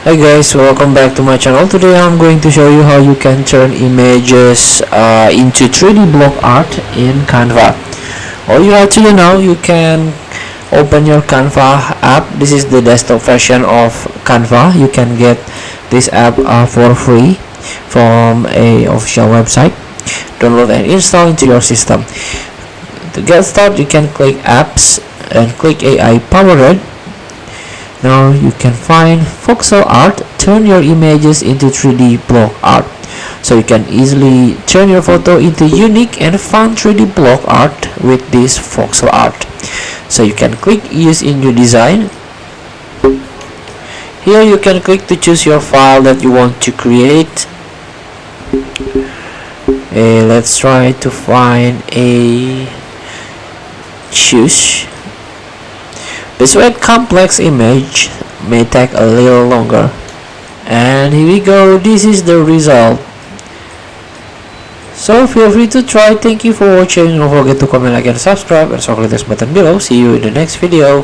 Hi guys, welcome back to my channel. Today I'm going to show you how you can turn images into 3D block art in Canva. All you have to do now, you can open your Canva app. This is the desktop version of Canva. You can get this app for free from a official website. Download and install into your system. To get started, you can click apps and click AI powered. Now you can find voxel art. Turn your images into 3D block art. So you can easily turn your photo into unique and fun 3D block art with this voxel art. So you can click use in your design. Here you can click to choose your file that you want to create. Let's try to find a choose. This red complex image may take a little longer. And here we go, this is the result. So feel free to try. Thank you for watching. Don't forget to comment, like, and subscribe, and so click this button below. See you in the next video.